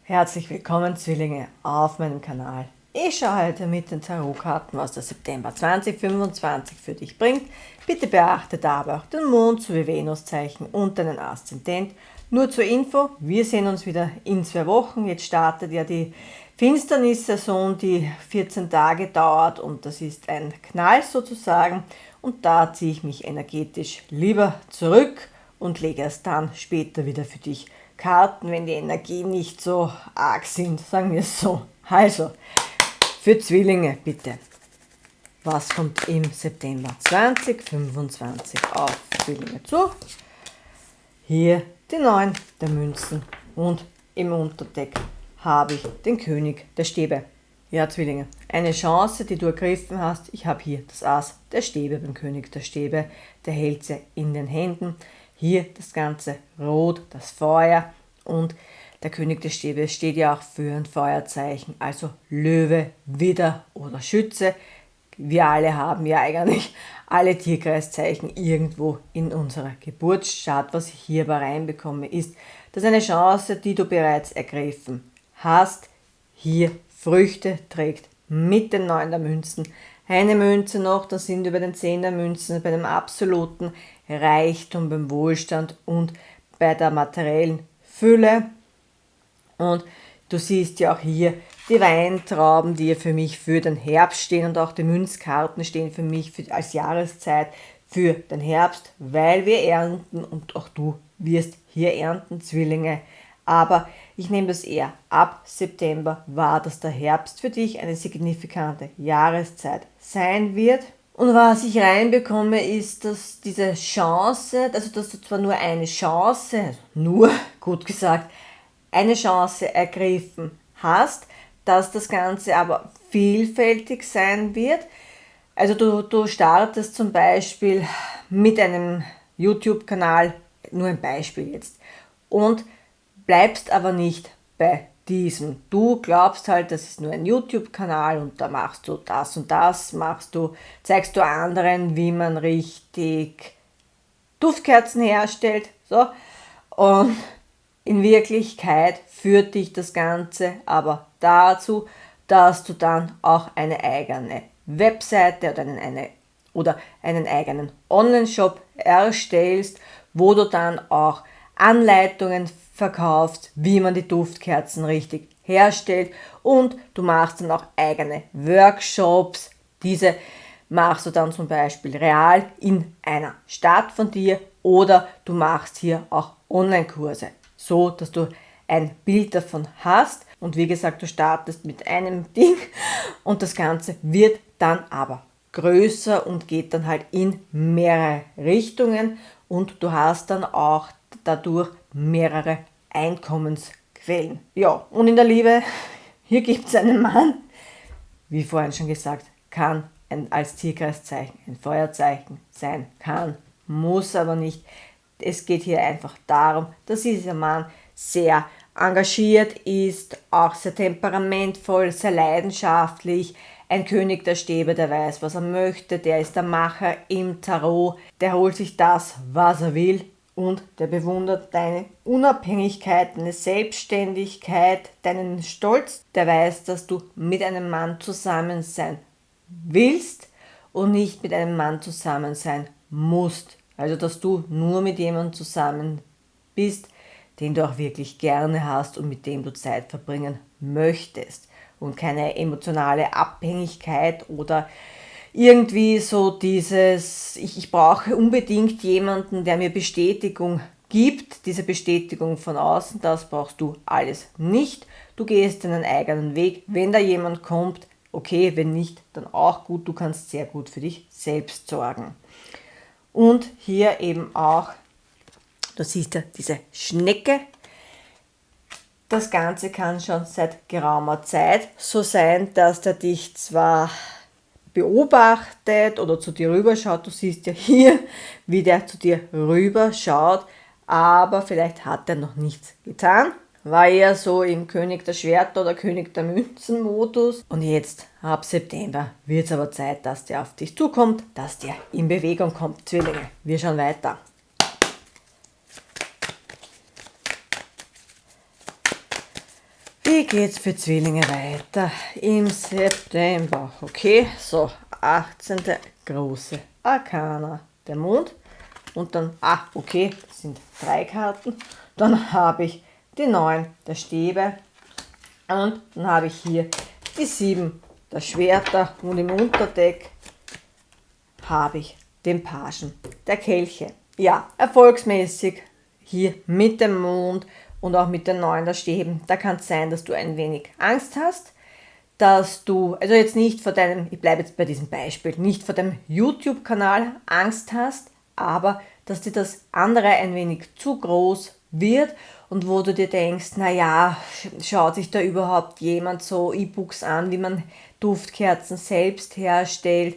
Herzlich willkommen, Zwillinge, auf meinem Kanal. Ich schaue heute mit den Tarotkarten, was der September 2025 für dich bringt. Bitte beachte dabei auch den Mond sowie Venuszeichen und deinen Aszendent. Nur zur Info, wir sehen uns wieder in 2 Wochen. Jetzt startet ja die Finsternissaison, die 14 Tage dauert, und das ist ein Knall sozusagen. Und da ziehe ich mich energetisch lieber zurück und lege erst dann später wieder für dich Karten, wenn die Energien nicht so arg sind, sagen wir es so. Also, für Zwillinge bitte. Was kommt im September 2025 auf Zwillinge zu? Hier die 9 der Münzen und im Unterdeck habe ich den König der Stäbe. Ja, Zwillinge, eine Chance, die du ergriffen hast. Ich habe hier das Ass der Stäbe beim König der Stäbe. Der hält sie in den Händen. Hier das ganze Rot, das Feuer, und der König der Stäbe steht ja auch für ein Feuerzeichen, also Löwe, Widder oder Schütze. Wir alle haben ja eigentlich alle Tierkreiszeichen irgendwo in unserer Geburtschart. Was ich hier aber reinbekomme, ist, dass eine Chance, die du bereits ergriffen hast, hier Früchte trägt mit den 9 der Münzen. Eine Münze noch, das sind über den 10 der Münzen bei dem absoluten Reichtum, beim Wohlstand und bei der materiellen Fülle. Und du siehst ja auch hier die Weintrauben, die ja für mich für den Herbst stehen, und auch die Münzkarten stehen für mich als Jahreszeit für den Herbst, weil wir ernten und auch du wirst hier ernten, Zwillinge. Aber ich nehme das eher ab September wahr, dass der Herbst für dich eine signifikante Jahreszeit sein wird. Und was ich reinbekomme, ist, dass diese Chance, also dass du zwar nur eine Chance, nur gut gesagt, eine Chance ergriffen hast, dass das Ganze aber vielfältig sein wird. Also du startest zum Beispiel mit einem YouTube-Kanal, nur ein Beispiel jetzt, und bleibst aber nicht bei diesem. Du glaubst halt, das ist nur ein YouTube-Kanal und da machst du das und das, zeigst du anderen, wie man richtig Duftkerzen herstellt. So. Und in Wirklichkeit führt dich das Ganze aber dazu, dass du dann auch eine eigene Webseite oder einen eigenen Online-Shop erstellst, wo du dann auch Anleitungen verkaufst, wie man die Duftkerzen richtig herstellt, und du machst dann auch eigene Workshops. Diese machst du dann zum Beispiel real in einer Stadt von dir, oder du machst hier auch Online-Kurse, so dass du ein Bild davon hast. Und wie gesagt, du startest mit einem Ding und das Ganze wird dann aber größer und geht dann halt in mehrere Richtungen, und du hast dann auch dadurch mehrere Einkommensquellen. Ja, und in der Liebe, hier gibt es einen Mann, wie vorhin schon gesagt, kann als Tierkreiszeichen ein Feuerzeichen sein, muss aber nicht. Es geht hier einfach darum, dass dieser Mann sehr engagiert ist, auch sehr temperamentvoll, sehr leidenschaftlich, ein König der Stäbe, der weiß, was er möchte, der ist der Macher im Tarot, der holt sich das, was er will, und der bewundert deine Unabhängigkeit, deine Selbstständigkeit, deinen Stolz, der weiß, dass du mit einem Mann zusammen sein willst und nicht mit einem Mann zusammen sein musst. Also, dass du nur mit jemandem zusammen bist, den du auch wirklich gerne hast und mit dem du Zeit verbringen möchtest, und keine emotionale Abhängigkeit oder irgendwie so dieses, ich brauche unbedingt jemanden, der mir Bestätigung gibt, diese Bestätigung von außen, das brauchst du alles nicht. Du gehst deinen eigenen Weg. Wenn da jemand kommt, okay, wenn nicht, dann auch gut, du kannst sehr gut für dich selbst sorgen. Und hier eben auch, du siehst ja diese Schnecke. Das Ganze kann schon seit geraumer Zeit so sein, dass der dich zwar beobachtet oder zu dir rüberschaut, du siehst ja hier, wie der zu dir rüberschaut, aber vielleicht hat er noch nichts getan, war eher so im König der Schwerter oder König der Münzen Modus, und jetzt ab September wird es aber Zeit, dass der auf dich zukommt, dass der in Bewegung kommt, Zwillinge. Wir schauen weiter. Wie geht's für Zwillinge weiter im September? Okay, so 18. große Arkana, der Mond. Und dann, okay, das sind 3 Karten. Dann habe ich die 9 der Stäbe. Und dann habe ich hier die 7 der Schwerter. Und im Unterdeck habe ich den Pagen der Kelche. Ja, erfolgsmäßig hier mit dem Mond und auch mit den 9 der Stäben. Da kann es sein, dass du ein wenig Angst hast, dass du, also jetzt nicht vor deinem, ich bleibe jetzt bei diesem Beispiel, nicht vor deinem YouTube-Kanal Angst hast, aber dass dir das andere ein wenig zu groß wird und wo du dir denkst, naja, schaut sich da überhaupt jemand so E-Books an, wie man Duftkerzen selbst herstellt,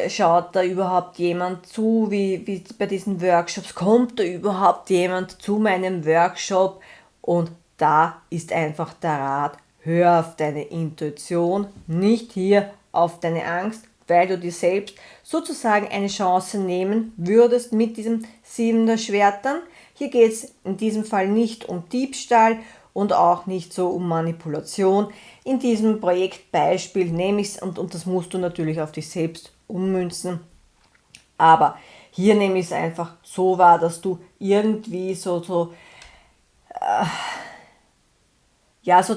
schaut da überhaupt jemand zu, wie bei diesen Workshops, kommt da überhaupt jemand zu meinem Workshop? Und da ist einfach der Rat, hör auf deine Intuition, nicht hier auf deine Angst, weil du dir selbst sozusagen eine Chance nehmen würdest mit diesem 7 der Schwertern. Hier geht es in diesem Fall nicht um Diebstahl und auch nicht so um Manipulation. In diesem Projektbeispiel nehme ich es und das musst du natürlich auf dich selbst ummünzen. Aber hier nehme ich es einfach so wahr, dass du irgendwie so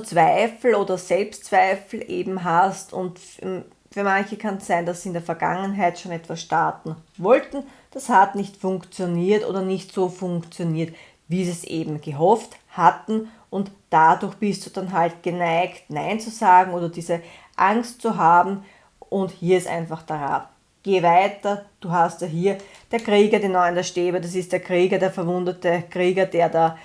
Zweifel oder Selbstzweifel eben hast und für manche kann es sein, dass sie in der Vergangenheit schon etwas starten wollten. Das hat nicht funktioniert oder nicht so funktioniert, wie sie es eben gehofft hatten und dadurch bist du dann halt geneigt, Nein zu sagen oder diese Angst zu haben und hier ist einfach der Rat. Geh weiter, du hast ja hier der Krieger, die 9 der Stäbe, das ist der Krieger, der verwundete Krieger, der da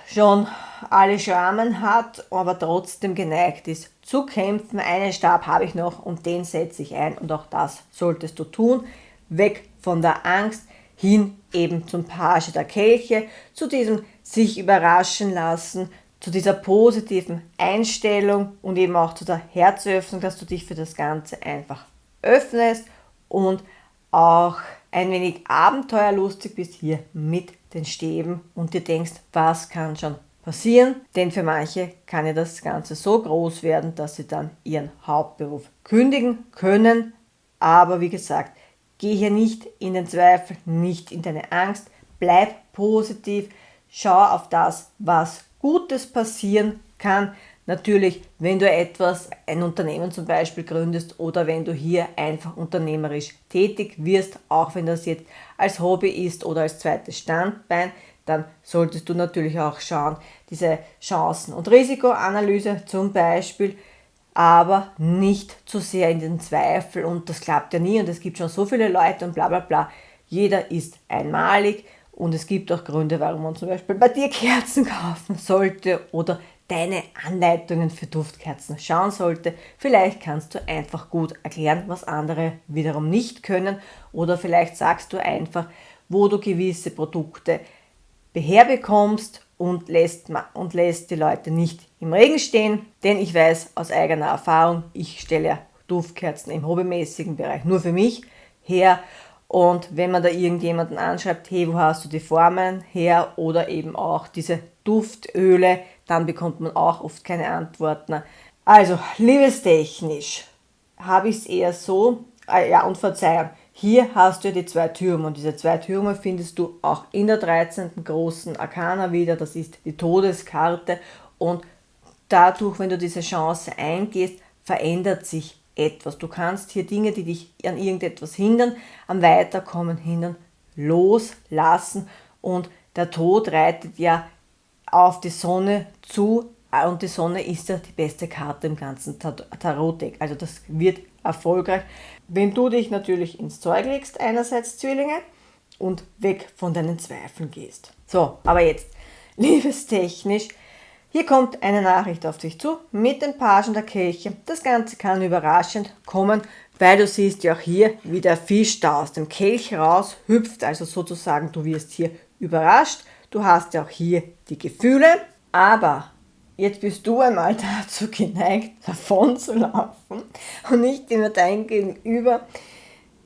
schon alle Schrammen hat, aber trotzdem geneigt ist zu kämpfen. Einen Stab habe ich noch und den setze ich ein und auch das solltest du tun. Weg von der Angst, hin eben zum Page der Kelche, zu diesem sich überraschen lassen, zu dieser positiven Einstellung und eben auch zu der Herzöffnung, dass du dich für das Ganze einfach öffnest und auch ein wenig abenteuerlustig bist hier mit den Stäben und dir denkst, was kann schon passieren? Denn für manche kann ja das Ganze so groß werden, dass sie dann ihren Hauptberuf kündigen können. Aber wie gesagt, geh hier nicht in den Zweifel, nicht in deine Angst, bleib positiv, schau auf das, was Gutes passieren kann. Natürlich, wenn du ein Unternehmen zum Beispiel gründest oder wenn du hier einfach unternehmerisch tätig wirst, auch wenn das jetzt als Hobby ist oder als zweites Standbein, dann solltest du natürlich auch schauen, diese Chancen- und Risikoanalyse zum Beispiel, aber nicht zu sehr in den Zweifel und das klappt ja nie und es gibt schon so viele Leute und bla bla bla. Jeder ist einmalig und es gibt auch Gründe, warum man zum Beispiel bei dir Kerzen kaufen sollte oder deine Anleitungen für Duftkerzen schauen sollte. Vielleicht kannst du einfach gut erklären, was andere wiederum nicht können oder vielleicht sagst du einfach, wo du gewisse Produkte beherbekommst und lässt die Leute nicht im Regen stehen, denn ich weiß aus eigener Erfahrung, ich stelle ja Duftkerzen im hobbymäßigen Bereich nur für mich her und wenn man da irgendjemanden anschreibt, hey, wo hast du die Formen her oder eben auch diese Duftöle, dann bekommt man auch oft keine Antworten. Also, liebestechnisch habe ich es eher so, und Verzeihung, hier hast du die 2 Türme und diese 2 Türme findest du auch in der 13. großen Arkana wieder, das ist die Todeskarte und dadurch, wenn du diese Chance eingehst, verändert sich etwas. Du kannst hier Dinge, die dich an irgendetwas hindern, am Weiterkommen hindern, loslassen und der Tod reitet ja auf die Sonne zu und die Sonne ist ja die beste Karte im ganzen Tarot-Deck. Also das wird erfolgreich, wenn du dich natürlich ins Zeug legst, einerseits Zwillinge, und weg von deinen Zweifeln gehst. So, aber jetzt, liebestechnisch, hier kommt eine Nachricht auf dich zu mit den Pagen der Kelche. Das Ganze kann überraschend kommen, weil du siehst ja auch hier, wie der Fisch da aus dem Kelch raus hüpft, also sozusagen du wirst hier überrascht. Du hast ja auch hier die Gefühle, aber jetzt bist du einmal dazu geneigt, davon zu laufen und nicht immer dein Gegenüber,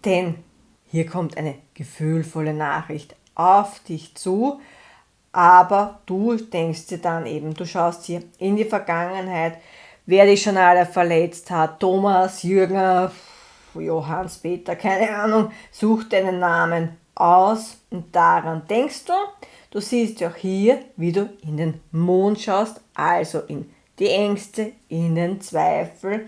denn hier kommt eine gefühlvolle Nachricht auf dich zu Aber du denkst dir dann eben, du schaust hier in die Vergangenheit, wer dich schon alle verletzt hat, Thomas, Jürgen, Johannes, Peter, keine Ahnung, such deinen Namen aus und daran denkst du. Du siehst ja auch hier, wie du in den Mond schaust, also in die Ängste, in den Zweifel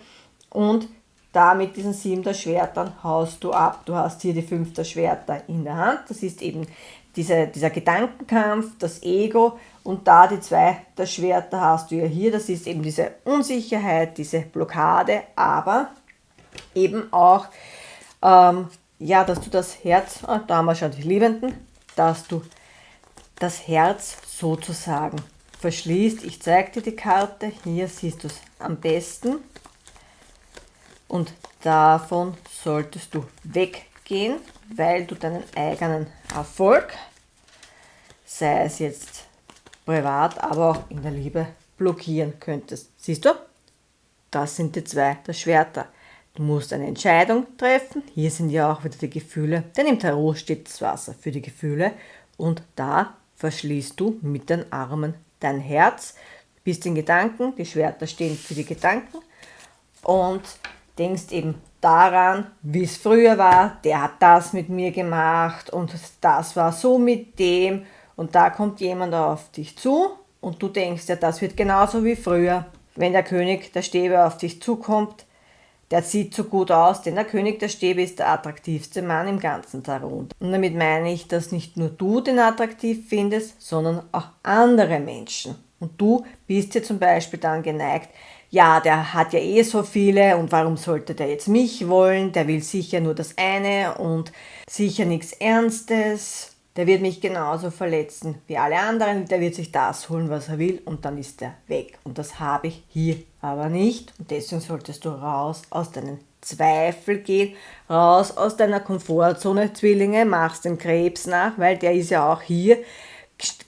und da mit diesen 7 der Schwertern haust du ab. Du hast hier die 5 der Schwerter in der Hand, das ist eben dieser Gedankenkampf, das Ego und da die 2 der Schwerter hast du ja hier, das ist eben diese Unsicherheit, diese Blockade, aber eben auch, dass du das Herz, da haben wir schon die Liebenden, dass du das Herz sozusagen verschließt. Ich zeige dir die Karte, hier siehst du es am besten und davon solltest du weggehen, weil du deinen eigenen Erfolg, sei es jetzt privat, aber auch in der Liebe, blockieren könntest. Siehst du? Das sind die 2 der Schwerter. Du musst eine Entscheidung treffen. Hier sind ja auch wieder die Gefühle, denn im Tarot steht das Wasser für die Gefühle und da verschließt du mit den Armen dein Herz, bist in Gedanken, die Schwerter stehen für die Gedanken und denkst eben daran, wie es früher war, der hat das mit mir gemacht und das war so mit dem und da kommt jemand auf dich zu und du denkst ja, das wird genauso wie früher. Wenn der König der Stäbe auf dich zukommt, der sieht so gut aus, denn der König der Stäbe ist der attraktivste Mann im ganzen Tarot. Und damit meine ich, dass nicht nur du den attraktiv findest, sondern auch andere Menschen. Und du bist ja zum Beispiel dann geneigt, ja, der hat ja eh so viele und warum sollte der jetzt mich wollen? Der will sicher nur das eine und sicher nichts Ernstes. Der wird mich genauso verletzen wie alle anderen, der wird sich das holen, was er will und dann ist er weg. Und das habe ich hier aber nicht und deswegen solltest du raus aus deinen Zweifel gehen, raus aus deiner Komfortzone, Zwillinge, machst dem Krebs nach, weil der ist ja auch hier,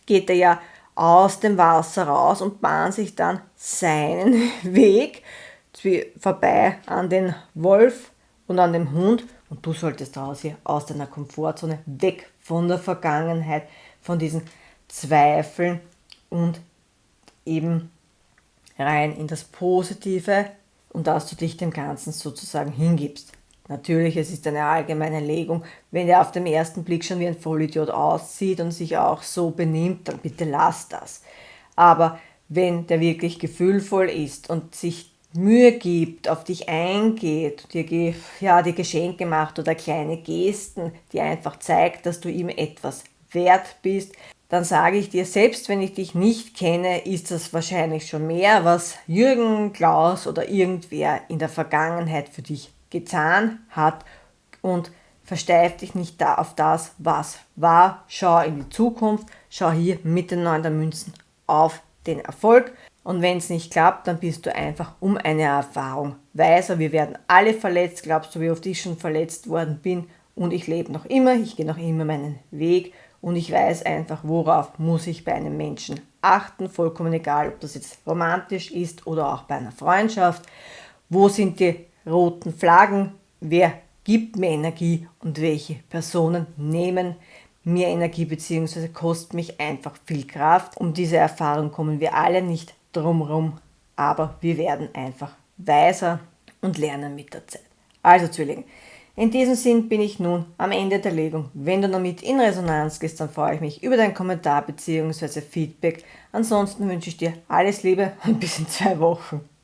geht er ja aus dem Wasser raus und bahnt sich dann seinen Weg vorbei an den Wolf und an dem Hund und du solltest raus hier aus deiner Komfortzone, weg von der Vergangenheit, von diesen Zweifeln und eben rein in das Positive und dass du dich dem Ganzen sozusagen hingibst. Natürlich, es ist eine allgemeine Legung. Wenn der auf den ersten Blick schon wie ein Vollidiot aussieht und sich auch so benimmt, dann bitte lass das. Aber wenn der wirklich gefühlvoll ist und sich Mühe gibt, auf dich eingeht, dir die Geschenke macht oder kleine Gesten, die einfach zeigt, dass du ihm etwas wert bist, dann sage ich dir, selbst wenn ich dich nicht kenne, ist das wahrscheinlich schon mehr, was Jürgen, Klaus oder irgendwer in der Vergangenheit für dich getan hat und versteif dich nicht da auf das, was war. Schau in die Zukunft, schau hier mit den 9 der Münzen auf den Erfolg. Und wenn es nicht klappt, dann bist du einfach um eine Erfahrung weiser. Wir werden alle verletzt. Glaubst du, wie oft ich schon verletzt worden bin? Und ich lebe noch immer, ich gehe noch immer meinen Weg. Und ich weiß einfach, worauf muss ich bei einem Menschen achten. Vollkommen egal, ob das jetzt romantisch ist oder auch bei einer Freundschaft. Wo sind die roten Flaggen? Wer gibt mir Energie und welche Personen nehmen mir Energie bzw. kosten mich einfach viel Kraft. Um diese Erfahrung kommen wir alle nicht drumherum, aber wir werden einfach weiser und lernen mit der Zeit. Also Zwillinge, in diesem Sinn bin ich nun am Ende der Legung. Wenn du damit in Resonanz gehst, dann freue ich mich über deinen Kommentar bzw. Feedback. Ansonsten wünsche ich dir alles Liebe und bis in 2 Wochen.